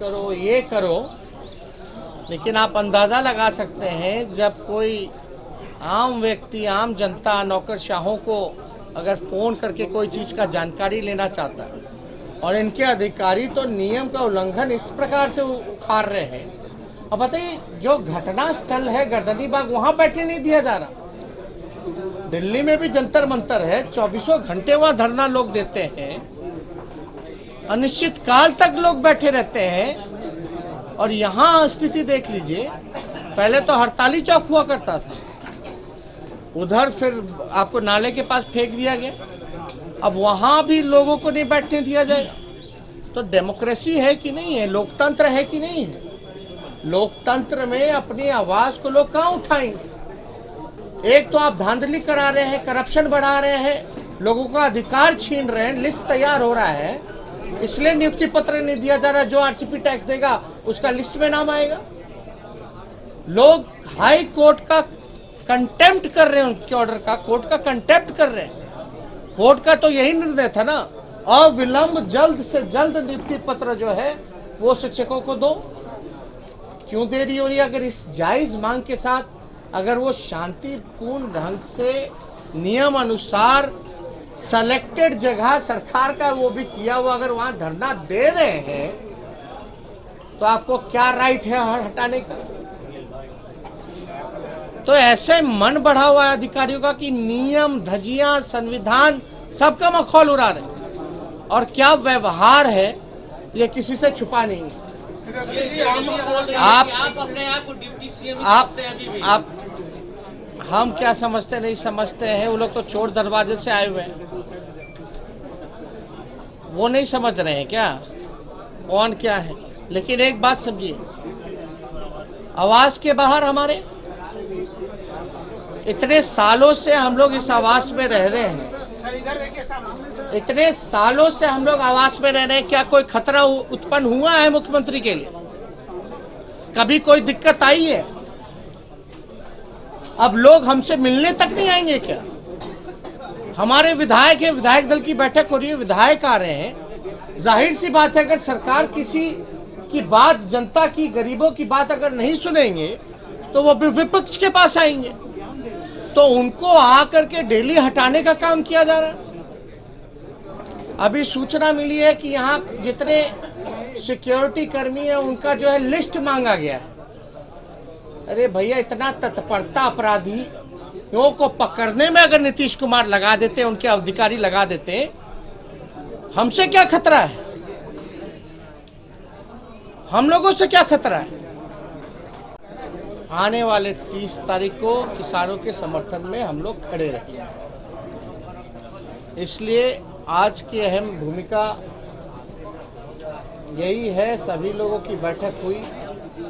करो, ये करो, लेकिन आप अंदाज़ा लगा सकते हैं जब कोई आम व्यक्ति, आम जनता, नौकरशाहों को अगर फ़ोन करके कोई चीज़ का जानकारी लेना चाहता है और इनके अधिकारी तो नियम का उल्लंघन इस प्रकार से उखाड़ रहे हैं। अब बताइए, जो घटना स्थल है गर्दनी बाग, वहाँ बैठने नहीं दिया जा रहा। दिल्ली में भी जंतर मंतर है, 24 घंटे वहाँ धरना लोग देते हैं, अनिश्चित काल तक लोग बैठे रहते हैं। और यहाँ स्थिति देख लीजिए, पहले तो हड़ताली चौक हुआ करता था, उधर फिर आपको नाले के पास फेंक दिया गया, अब वहाँ भी लोगों को नहीं बैठने दिया जाएगा। तो डेमोक्रेसी है कि नहीं है, लोकतंत्र है कि नहीं है? लोकतंत्र में अपनी आवाज़ को लोग कहाँ उठाएंगे? एक तो आप धांधली करा रहे हैं, करप्शन बढ़ा रहे हैं, लोगों का अधिकार छीन रहे हैं, लिस्ट तैयार हो रहा है, इसलिए नियुक्ति पत्र नहीं दिया जा रहा। जो आरसीपी टैक्स देगा उसका लिस्ट में नाम आएगा। लोग हाई कोर्ट का कंटेम्प्ट कर रहे हैं, उनके ऑर्डर का, कोर्ट का कंटेम्प्ट कर रहे हैं। कोर्ट का तो यही निर्णय था ना, अविलंब जल्द से जल्द नियुक्ति पत्र जो है वो शिक्षकों को दो। क्यों देरी हो रही है? अगर इस जायज मांग के साथ अगर वो शांतिपूर्ण ढंग से नियम अनुसार सेलेक्टेड जगह सरकार का वो भी किया हुआ अगर वहां धरना दे रहे हैं, तो आपको क्या राइट है हटाने का? तो ऐसे मन बढ़ा हुआ है अधिकारियों का कि नियम, धज्जियां, संविधान सबका मखौल उड़ा रहे, और क्या व्यवहार है ये किसी से छुपा नहीं है। आप अपने आप को डिप्टी सीएम समझते हैं अभी भी? आप हम क्या समझते नहीं समझते हैं, वो लोग तो चोर दरवाजे से आए हुए हैं, वो नहीं समझ रहे हैं क्या कौन क्या है। लेकिन एक बात समझिए, आवास के बाहर हमारे इतने सालों से हम लोग इस आवास में रह रहे हैं, इतने सालों से हम लोग आवास में रह रहे हैं, क्या कोई खतरा उत्पन्न हुआ है मुख्यमंत्री के लिए? कभी कोई दिक्कत आई है? अब लोग हमसे मिलने तक नहीं आएंगे क्या? हमारे विधायक है, विधायक दल की बैठक हो रही है, विधायक आ रहे हैं, जाहिर सी बात है अगर सरकार किसी की बात, जनता की, गरीबों की बात अगर नहीं सुनेंगे तो वो विपक्ष के पास आएंगे, तो उनको आकर के डेली हटाने का काम किया जा रहा है। अभी सूचना मिली है कि यहाँ जितने सिक्योरिटी कर्मी हैं उनका जो है लिस्ट मांगा गया है। अरे भैया, इतना तत्परता अपराधियों को पकड़ने में अगर नीतीश कुमार लगा देते, उनके अधिकारी लगा देते, हमसे क्या खतरा है? हम लोगों से क्या खतरा है? आने वाले 30 तारीख को किसानों के समर्थन में हम लोग खड़े रहेंगे, इसलिए आज की अहम भूमिका यही है। सभी लोगों की बैठक हुई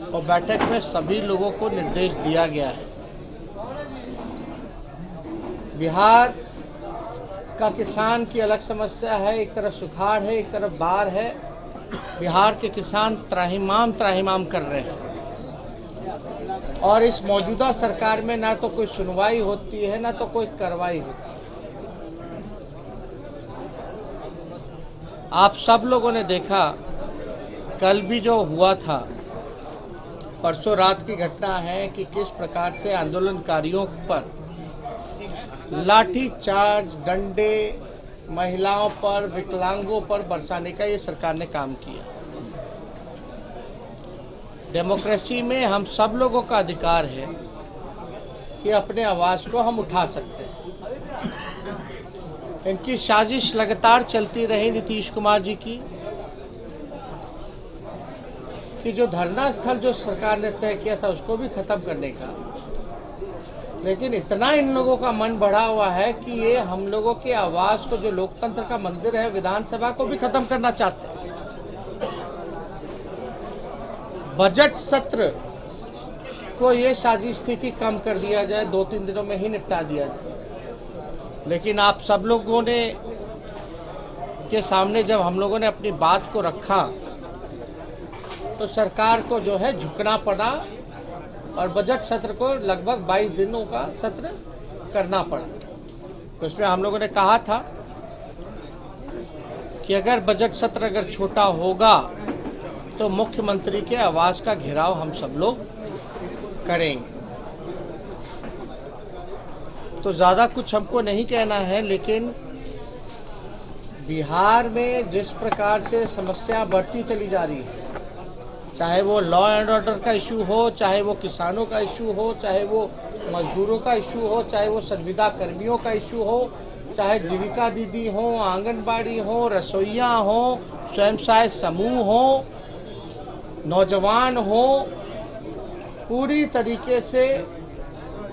और बैठक में सभी लोगों को निर्देश दिया गया है। बिहार का किसान की अलग समस्या है, एक तरफ सुखाड़ है, एक तरफ बाढ़ है। बिहार के किसान त्राहिमाम कर रहे हैं, और इस मौजूदा सरकार में ना तो कोई सुनवाई होती है, ना तो कोई कार्रवाई होती है। आप सब लोगों ने देखा, कल भी जो हुआ था, परसों रात की घटना है कि किस प्रकार से आंदोलनकारियों पर लाठी चार्ज, डंडे, महिलाओं पर, विकलांगों पर बरसाने का ये सरकार ने काम किया। डेमोक्रेसी में हम सब लोगों का अधिकार है कि अपने आवाज़ को हम उठा सकते हैं। इनकी साजिश लगातार चलती रही नीतीश कुमार जी की, कि जो धरना स्थल जो सरकार ने तय किया था उसको भी खत्म करने का, लेकिन इतना इन लोगों का मन बढ़ा हुआ है कि ये हम लोगों की आवाज़ को, जो लोकतंत्र का मंदिर है विधानसभा, को भी खत्म करना चाहते हैं। बजट सत्र को ये साजिश थी कि कम कर दिया जाए, 2-3 दिनों में ही निपटा दिया जाए, लेकिन आप सब लोगों ने के सामने जब हम लोगों ने अपनी बात को रखा तो सरकार को जो है झुकना पड़ा और बजट सत्र को लगभग 22 दिनों का सत्र करना पड़ा। तो उसमें हम लोगों ने कहा था कि अगर बजट सत्र अगर छोटा होगा तो मुख्यमंत्री के आवास का घेराव हम सब लोग करेंगे। तो ज़्यादा कुछ हमको नहीं कहना है, लेकिन बिहार में जिस प्रकार से समस्या बढ़ती चली जा रही है, चाहे वो लॉ एंड ऑर्डर का इशू हो, चाहे वो किसानों का इशू हो, चाहे वो मजदूरों का इशू हो, चाहे वो संविदा कर्मियों का इशू हो, चाहे जीविका दीदी हो, आंगनबाड़ी हो, रसोइया हो, स्वयं सहायता समूह हो, नौजवान हो, पूरी तरीके से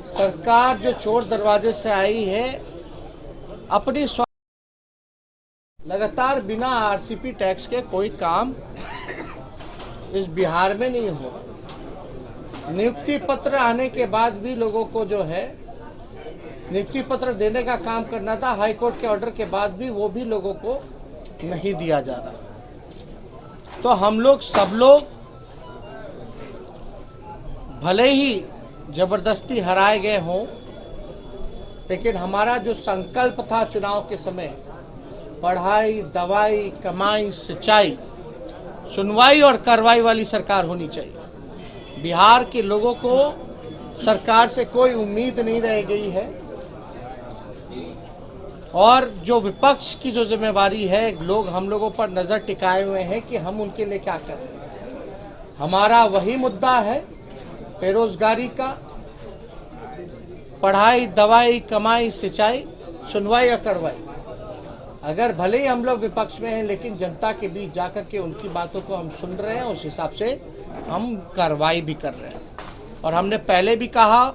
सरकार जो चोर दरवाजे से आई है, अपनी लगातार बिना आरसीपी टैक्स के कोई काम इस बिहार में नहीं हो। नियुक्ति पत्र आने के बाद भी लोगों को जो है नियुक्ति पत्र देने का काम करना था, हाई कोर्ट के ऑर्डर के बाद भी वो भी लोगों को नहीं दिया जा रहा। तो हम लोग सब लोग भले ही जबरदस्ती हराए गए हों, लेकिन हमारा जो संकल्प था चुनाव के समय, पढ़ाई, दवाई, कमाई, सिंचाई, सुनवाई और कार्रवाई वाली सरकार होनी चाहिए। बिहार के लोगों को सरकार से कोई उम्मीद नहीं रह गई है, और जो विपक्ष की जो जिम्मेवारी है, लोग हम लोगों पर नजर टिकाए हुए हैं कि हम उनके लिए क्या करें। हमारा वही मुद्दा है, बेरोजगारी का, पढ़ाई, दवाई, कमाई, सिंचाई, सुनवाई और कार्रवाई। अगर भले ही हम लोग विपक्ष में हैं, लेकिन जनता के बीच जाकर के उनकी बातों को हम सुन रहे हैं, उस हिसाब से हम कार्रवाई भी कर रहे हैं। और हमने पहले भी कहा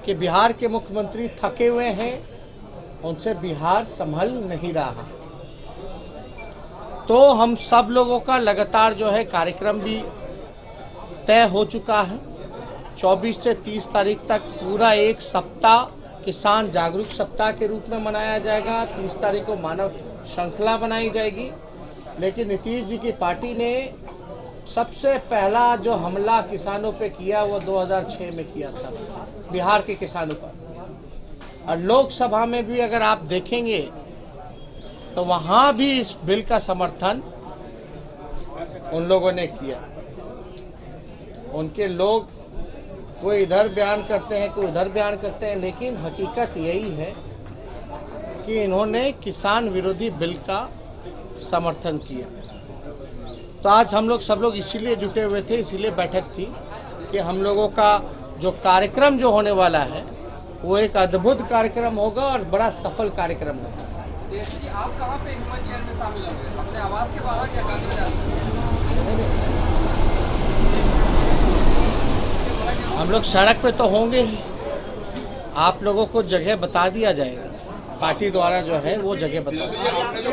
कि बिहार के मुख्यमंत्री थके हुए हैं, उनसे बिहार संभल नहीं रहा। तो हम सब लोगों का लगातार जो है कार्यक्रम भी तय हो चुका है। 24 से 30 तारीख तक पूरा एक सप्ताह किसान जागरूक सप्ताह के रूप में मनाया जाएगा। 30 तारीख को मानव श्रृंखला बनाई जाएगी। लेकिन नीतीश जी की पार्टी ने सबसे पहला जो हमला किसानों पे किया वो 2006 में किया था, बिहार के किसानों पर। और लोकसभा में भी अगर आप देखेंगे तो वहाँ भी इस बिल का समर्थन उन लोगों ने किया। उनके लोग कोई इधर बयान करते हैं, कोई उधर बयान करते हैं, लेकिन हकीकत यही है कि इन्होंने किसान विरोधी बिल का समर्थन किया। तो आज हम लोग सब लोग इसीलिए जुटे हुए थे, इसीलिए बैठक थी कि हम लोगों का जो कार्यक्रम जो होने वाला है वो एक अद्भुत कार्यक्रम होगा और बड़ा सफल कार्यक्रम होगा। देशी जी, आप कहाँ पे हिम्मत चैन में शामिल होंगे? अपने आवास के बाहर या गांधी मैदान? हम लोग सड़क पे तो होंगे ही, आप लोगों को जगह बता दिया जाएगा, पार्टी द्वारा जो है वो जगह बता। आपने जो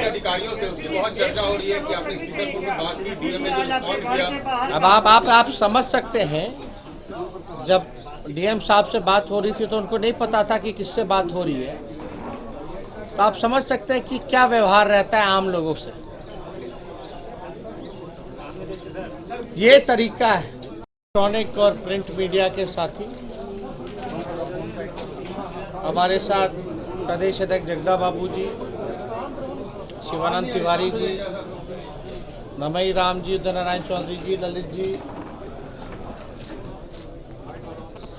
अधिकारियों से उसकी बहुत चर्चा हो रही है कि आपने स्पीकर को बात की, डीएम ने जो रिस्पॉन्ड किया। अब आप समझ सकते हैं, जब डीएम साहब से बात हो रही थी तो उनको नहीं पता था कि किससे बात हो रही है। तो आप समझ सकते हैं कि क्या व्यवहार रहता है आम लोगों से। ये तरीका है। इलेक्ट्रॉनिक और प्रिंट मीडिया के साथी हमारे साथ प्रदेश अध्यक्ष जगदा बाबू जी, शिवानंद तिवारी जी, नमई राम जी, उदय नारायण चौधरी जी, ललित जी,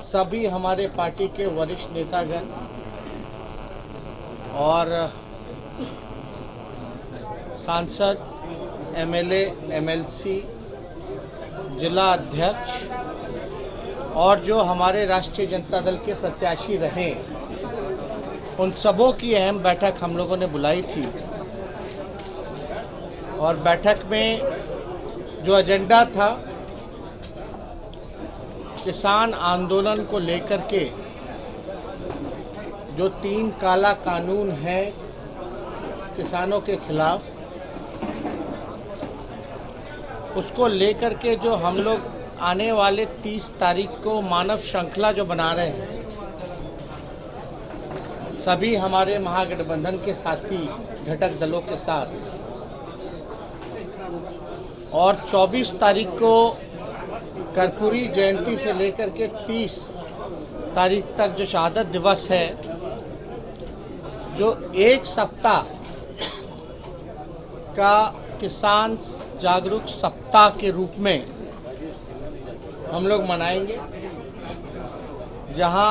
सभी हमारे पार्टी के वरिष्ठ नेतागण और सांसद, एमएलए, एमएलसी, जिला अध्यक्ष और जो हमारे राष्ट्रीय जनता दल के प्रत्याशी रहे, उन सबों की अहम बैठक हम लोगों ने बुलाई थी। और बैठक में जो एजेंडा था, किसान आंदोलन को लेकर के जो 3 काला कानून है किसानों के खिलाफ, उसको लेकर के जो हम लोग आने वाले 30 तारीख को मानव श्रृंखला जो बना रहे हैं, सभी हमारे महागठबंधन के साथी घटक दलों के साथ, और 24 तारीख को कर्पूरी जयंती से लेकर के 30 तारीख तक जो शहादत दिवस है, जो एक सप्ताह का किसान जागरूक सप्ताह के रूप में हम लोग मनाएंगे, जहां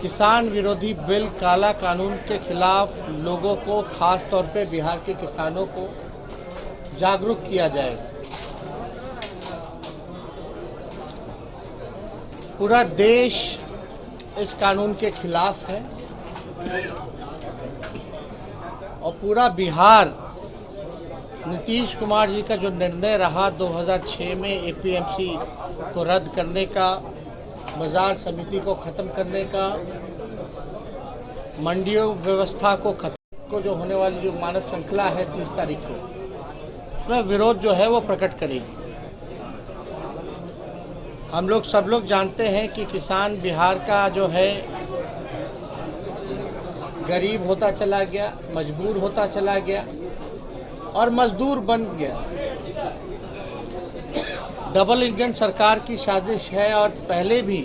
किसान विरोधी बिल काला कानून के खिलाफ लोगों को, खास तौर पे बिहार के किसानों को जागरूक किया जाएगा। पूरा देश इस कानून के खिलाफ है और पूरा बिहार नीतीश कुमार जी का जो निर्णय रहा 2006 में एपीएमसी को रद्द करने का, बाजार समिति को ख़त्म करने का, मंडियों व्यवस्था को खत्म को जो होने वाली जो मानव श्रृंखला है 30 तारीख को, उसमें विरोध जो है वो प्रकट करेगी। हम लोग सब लोग जानते हैं कि किसान बिहार का जो है गरीब होता चला गया, मजबूर होता चला गया और मजदूर बन गया। डबल इंजन सरकार की साजिश है और पहले भी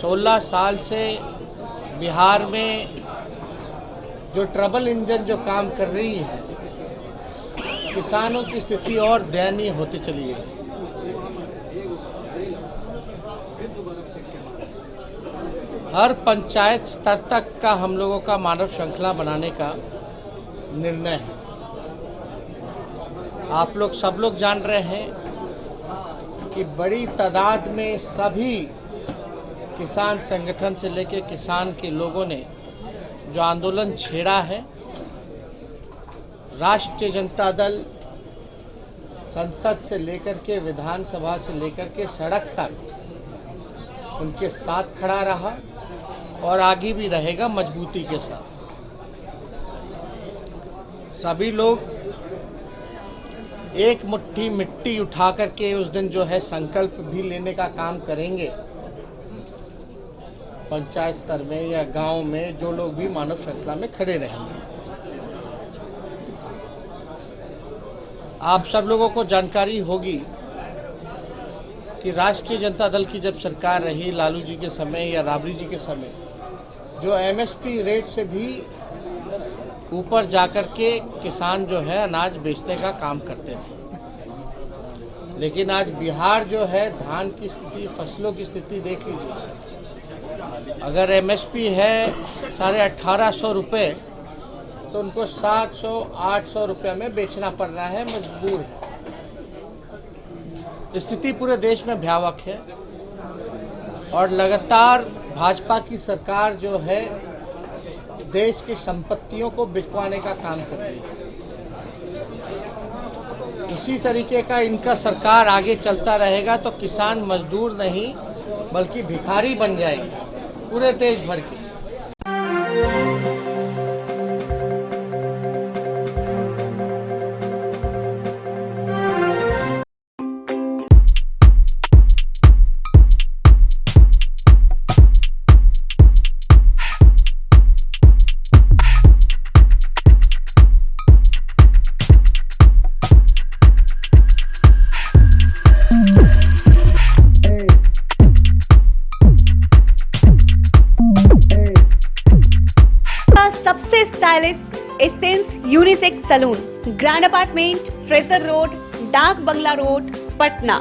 16 साल से बिहार में जो ट्रबल इंजन जो काम कर रही है, किसानों की स्थिति और दयनीय होती चली है। हर पंचायत स्तर तक का हम लोगों का मानव श्रृंखला बनाने का निर्णय है। आप लोग सब लोग जान रहे हैं कि बड़ी तादाद में सभी किसान संगठन से लेकर किसान के लोगों ने जो आंदोलन छेड़ा है, राष्ट्रीय जनता दल संसद से लेकर के विधानसभा से लेकर के सड़क तक उनके साथ खड़ा रहा और आगे भी रहेगा मजबूती के साथ। सभी लोग एक मुट्ठी मिट्टी उठा करके उस दिन जो है संकल्प भी लेने का काम करेंगे। पंचायत स्तर में या गांव में जो लोग भी मानव श्रृंखला में खड़े रहेंगे। आप सब लोगों को जानकारी होगी कि राष्ट्रीय जनता दल की जब सरकार रही लालू जी के समय या राबड़ी जी के समय, जो एमएसपी रेट से भी ऊपर जाकर के किसान जो है अनाज बेचने का काम करते थे। लेकिन आज बिहार जो है, धान की स्थिति, फसलों की स्थिति देख लीजिए। अगर एमएसपी है 1850 रुपये तो उनको 700-800 रुपये में बेचना पड़ रहा है, मजबूर है। स्थिति पूरे देश में भयावह है और लगातार भाजपा की सरकार जो है देश की संपत्तियों को बिकवाने का काम कर रही है। इसी तरीके का इनका सरकार आगे चलता रहेगा तो किसान मजदूर नहीं बल्कि भिखारी बन जाएंगे पूरे देश भर के। सबसे stylish Essence unisex salon, grand apartment, Fraser road, Dak Bungalow road, Patna.